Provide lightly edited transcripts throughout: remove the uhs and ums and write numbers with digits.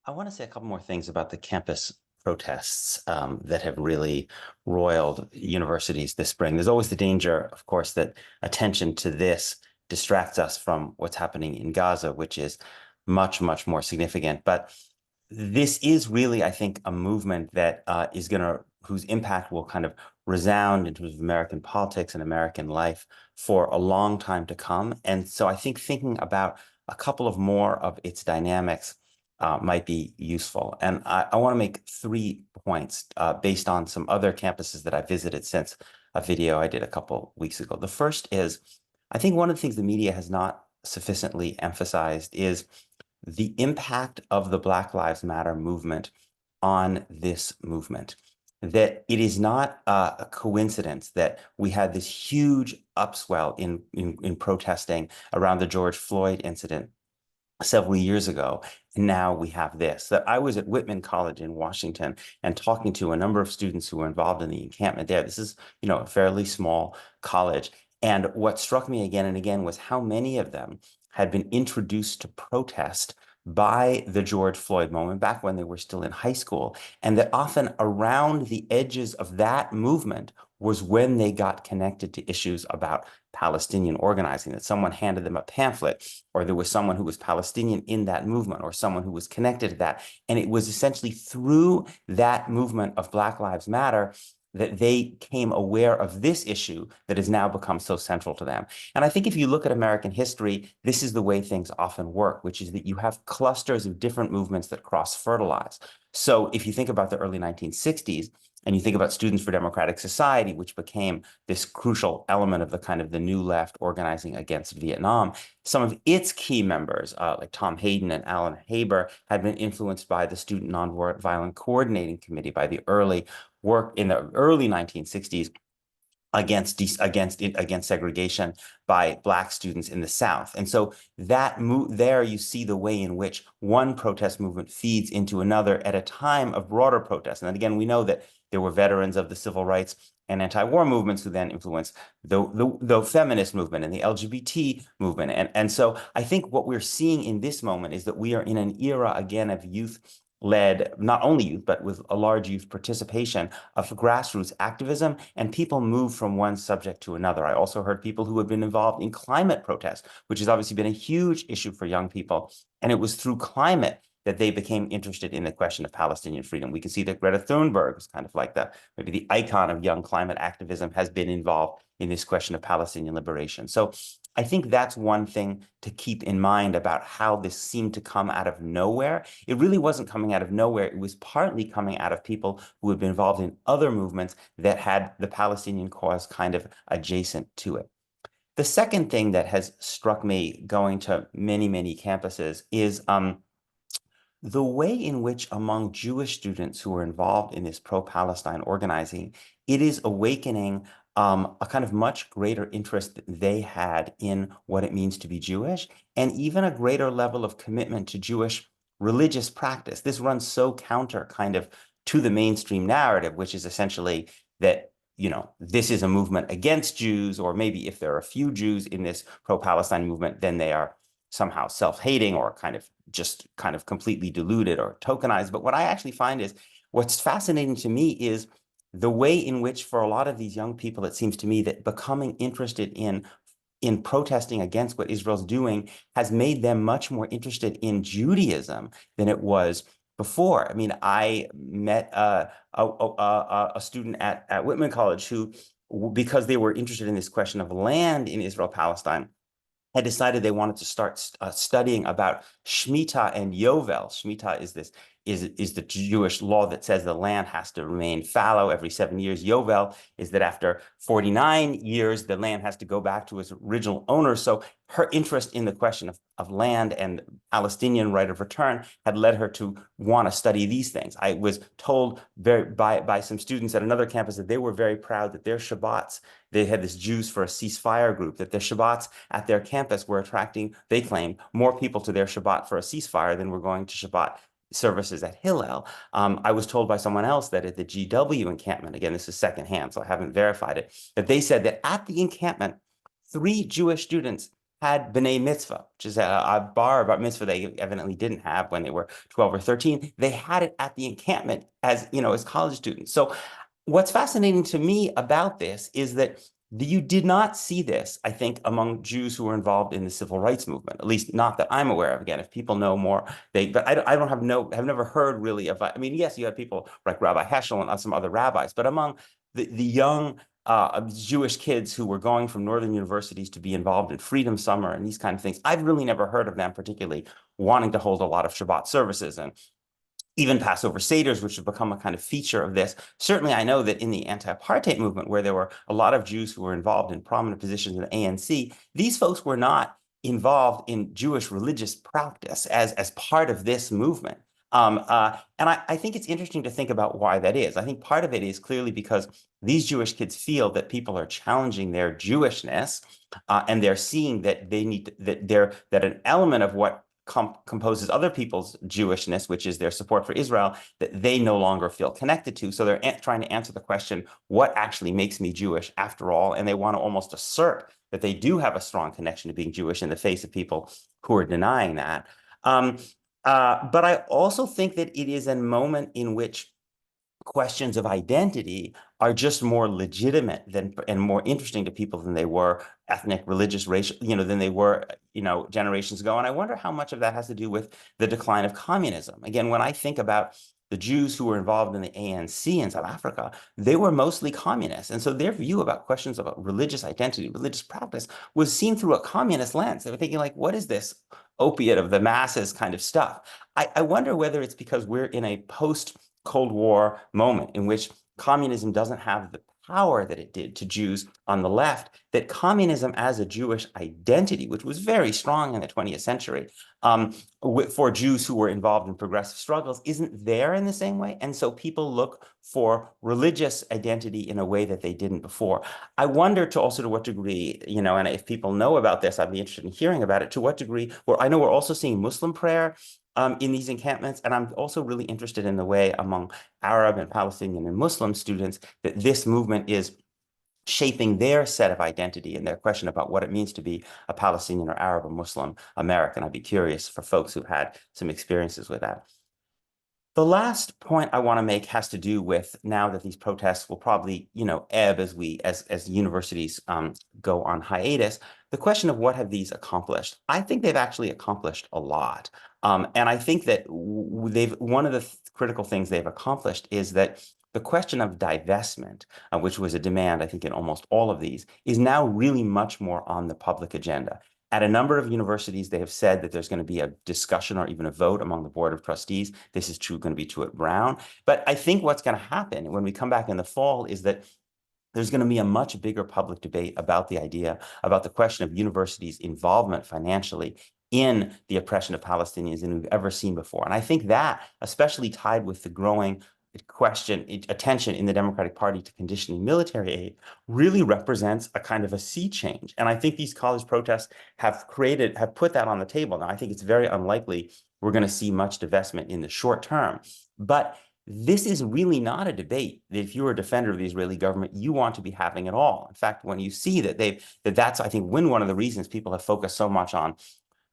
I want to say a couple more things about the campus protests that have really roiled universities this spring. There's always the danger, of course, that attention to this distracts us from what's happening in Gaza, which is much, much more significant. But this is really, I think, a movement that is going to, whose impact will kind of resound in terms of American politics and American life for a long time to come. And so I think thinking about a couple of more of its dynamics might be useful. And I want to make 3 points based on some other campuses that I visited since a video I did a couple weeks ago. The first is, I think one of the things the media has not sufficiently emphasized is the impact of the Black Lives Matter movement on this movement. That it is not a coincidence that we had this huge upswell in protesting around the George Floyd incident several years ago. And now we have this. That I was at Whitman College in Washington and talking to a number of students who were involved in the encampment there. This is, a fairly small college. And what struck me again and again was how many of them had been introduced to protest by the George Floyd moment back when they were still in high school. And that often around the edges of that movement was when they got connected to issues about Palestinian organizing, that someone handed them a pamphlet, or there was someone who was Palestinian in that movement, or someone who was connected to that. And it was essentially through that movement of Black Lives Matter that they came aware of this issue that has now become so central to them. And I think if you look at American history, this is the way things often work, which is that you have clusters of different movements that cross-fertilize. So if you think about the early 1960s, and you think about Students for Democratic Society, which became this crucial element of the kind of the new left organizing against Vietnam, some of its key members, like Tom Hayden and Alan Haber, had been influenced by the Student Nonviolent Coordinating Committee, by the early work in the early 1960s against segregation by Black students in the South. And so that there you see the way in which one protest movement feeds into another at a time of broader protest. And then again, we know that there were veterans of the civil rights and anti-war movements who then influenced the feminist movement and the LGBT movement. And so I think what we're seeing in this moment is that we are in an era again of youth-led, not only youth, but with a large youth participation of grassroots activism, and people move from one subject to another. I also heard people who had been involved in climate protests, which has obviously been a huge issue for young people. And it was through climate that they became interested in the question of Palestinian freedom. We can see that Greta Thunberg is kind of like maybe the icon of young climate activism, has been involved in this question of Palestinian liberation. So I think that's one thing to keep in mind about how this seemed to come out of nowhere. It really wasn't coming out of nowhere. It was partly coming out of people who had been involved in other movements that had the Palestinian cause kind of adjacent to it. The second thing that has struck me going to many, many campuses is the way in which among Jewish students who are involved in this pro-Palestine organizing, it is awakening a kind of much greater interest that they had in what it means to be Jewish, and even a greater level of commitment to Jewish religious practice. This runs so counter kind of to the mainstream narrative, which is essentially that this is a movement against Jews, or maybe if there are a few Jews in this pro-Palestine movement, then they are somehow self-hating or just completely diluted or tokenized. But what I actually find is what's fascinating to me is the way in which for a lot of these young people, it seems to me that becoming interested in protesting against what Israel's doing has made them much more interested in Judaism than it was before. I mean, I met a student at Whitman College who, because they were interested in this question of land in Israel-Palestine, had decided they wanted to start studying about Shemitah and Yovel. Shemitah is the Jewish law that says the land has to remain fallow every 7 years. Yovel is that after 49 years, the land has to go back to its original owner. So her interest in the question of land and Palestinian right of return had led her to want to study these things. I was told by some students at another campus that they were very proud that their Shabbats, they had this Jews for a Ceasefire group, that their Shabbats at their campus were attracting, they claimed, more people to their Shabbat for a ceasefire than were going to Shabbat services at Hillel. I was told by someone else that at the GW encampment, again, this is secondhand, so I haven't verified it, that they said that at the encampment, 3 Jewish students had B'nai Mitzvah, which is a bar bar mitzvah they evidently didn't have when they were 12 or 13. They had it at the encampment as, as college students. So what's fascinating to me about this is that you did not see this, I think, among Jews who were involved in the civil rights movement, at least not that I'm aware of. Again, if people know more, but I don't have I've never heard really of, I mean, yes, you have people like Rabbi Heschel and some other rabbis, but among the young Jewish kids who were going from northern universities to be involved in Freedom Summer and these kind of things, I've really never heard of them particularly wanting to hold a lot of Shabbat services and even Passover Seders, which have become a kind of feature of this. Certainly, I know that in the anti-apartheid movement, where there were a lot of Jews who were involved in prominent positions in the ANC, these folks were not involved in Jewish religious practice as part of this movement. And I think it's interesting to think about why that is. I think part of it is clearly because these Jewish kids feel that people are challenging their Jewishness, and they're seeing that they need that an element of what composes other people's Jewishness, which is their support for Israel, that they no longer feel connected to. So they're trying to answer the question, what actually makes me Jewish after all? And they want to almost assert that they do have a strong connection to being Jewish in the face of people who are denying that. But I also think that it is a moment in which questions of identity are just more legitimate and more interesting to people than they were ethnic, religious, racial, than they were, generations ago. And I wonder how much of that has to do with the decline of communism. Again, when I think about the Jews who were involved in the ANC in South Africa, they were mostly communists. And so their view about questions about religious identity, religious practice was seen through a communist lens. They were thinking like, what is this opiate of the masses kind of stuff? I wonder whether it's because we're in a post-Cold War moment in which communism doesn't have the power that it did to Jews on the left, that communism as a Jewish identity, which was very strong in the 20th century, for Jews who were involved in progressive struggles, isn't there in the same way. And so people look for religious identity in a way that they didn't before. I wonder to what degree, and if people know about this, I'd be interested in hearing about it, to what degree, I know we're also seeing Muslim prayer in these encampments. And I'm also really interested in the way among Arab and Palestinian and Muslim students that this movement is shaping their set of identity and their question about what it means to be a Palestinian or Arab or Muslim American. I'd be curious for folks who've had some experiences with that. The last point I want to make has to do with now that these protests will probably, ebb as universities go on hiatus, the question of what have these accomplished. I think they've actually accomplished a lot. And I think that one of the critical things they've accomplished is that the question of divestment, which was a demand, I think, in almost all of these, is now really much more on the public agenda. At a number of universities, they have said that there's going to be a discussion or even a vote among the board of trustees. This is going to be true at Brown. But I think what's going to happen when we come back in the fall is that there's going to be a much bigger public debate about the question of universities' involvement financially in the oppression of Palestinians than we've ever seen before. And I think that, especially tied with the growing attention in the Democratic Party to conditioning military aid, really represents a kind of a sea change. And I think these college protests have put that on the table. Now, I think it's very unlikely we're going to see much divestment in the short term. But this is really not a debate that if you're a defender of the Israeli government, you want to be having at all. In fact, when you see that's, I think, one of the reasons people have focused so much on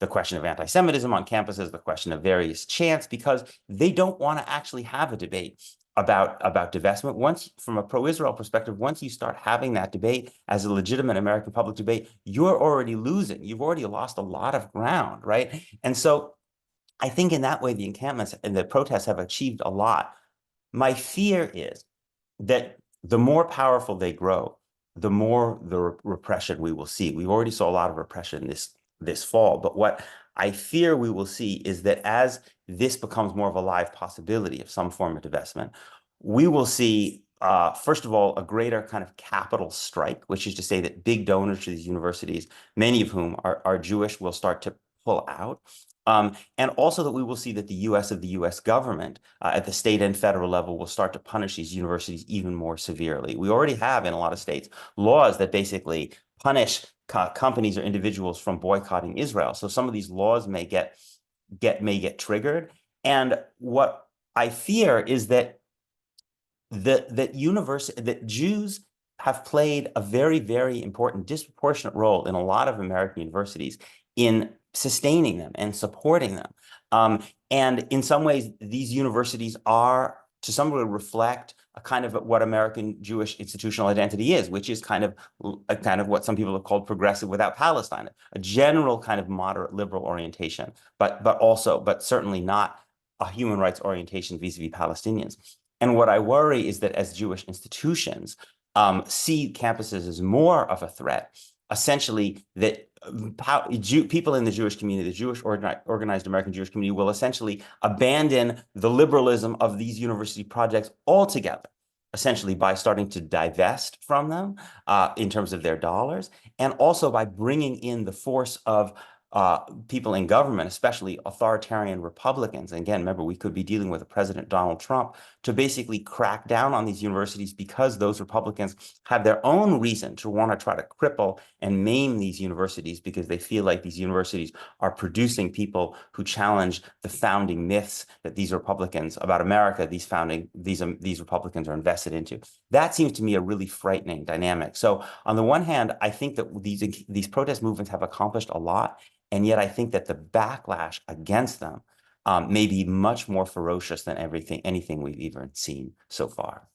the question of anti-Semitism on campuses, the question of various chants, because they don't want to actually have a debate about divestment. Once, from a pro-Israel perspective, once you start having that debate as a legitimate American public debate, you're already losing. You've already lost a lot of ground, right? And so I think in that way, the encampments and the protests have achieved a lot. My fear is that the more powerful they grow, the more the repression we will see. We already saw a lot of repression this fall, but what I fear we will see is that as this becomes more of a live possibility of some form of divestment, we will see, first of all, a greater kind of capital strike, which is to say that big donors to these universities, many of whom are Jewish, will start to pull out. And also that we will see that the U.S. government at the state and federal level will start to punish these universities even more severely. We already have in a lot of states laws that basically punish companies or individuals from boycotting Israel. So some of these laws may get triggered. And what I fear is that that Jews have played a very, very important, disproportionate role in a lot of American universities in sustaining them and supporting them. And in some ways, these universities are, to some degree, reflect a kind of what American Jewish institutional identity is, which is kind of what some people have called progressive without Palestine, a general kind of moderate liberal orientation, but certainly not a human rights orientation vis-a-vis Palestinians. And what I worry is that as Jewish institutions see campuses as more of a threat, essentially that people in the Jewish community, the Jewish organized American Jewish community, will essentially abandon the liberalism of these university projects altogether, essentially by starting to divest from them in terms of their dollars, and also by bringing in the force of people in government, especially authoritarian Republicans. And again, remember, we could be dealing with a President Donald Trump to basically crack down on these universities because those Republicans have their own reason to want to try to cripple and maim these universities because they feel like these universities are producing people who challenge the founding myths that these Republicans about America, these Republicans are invested into. That seems to me a really frightening dynamic. So on the one hand, I think that these protest movements have accomplished a lot. And yet I think that the backlash against them may be much more ferocious than anything we've even seen so far.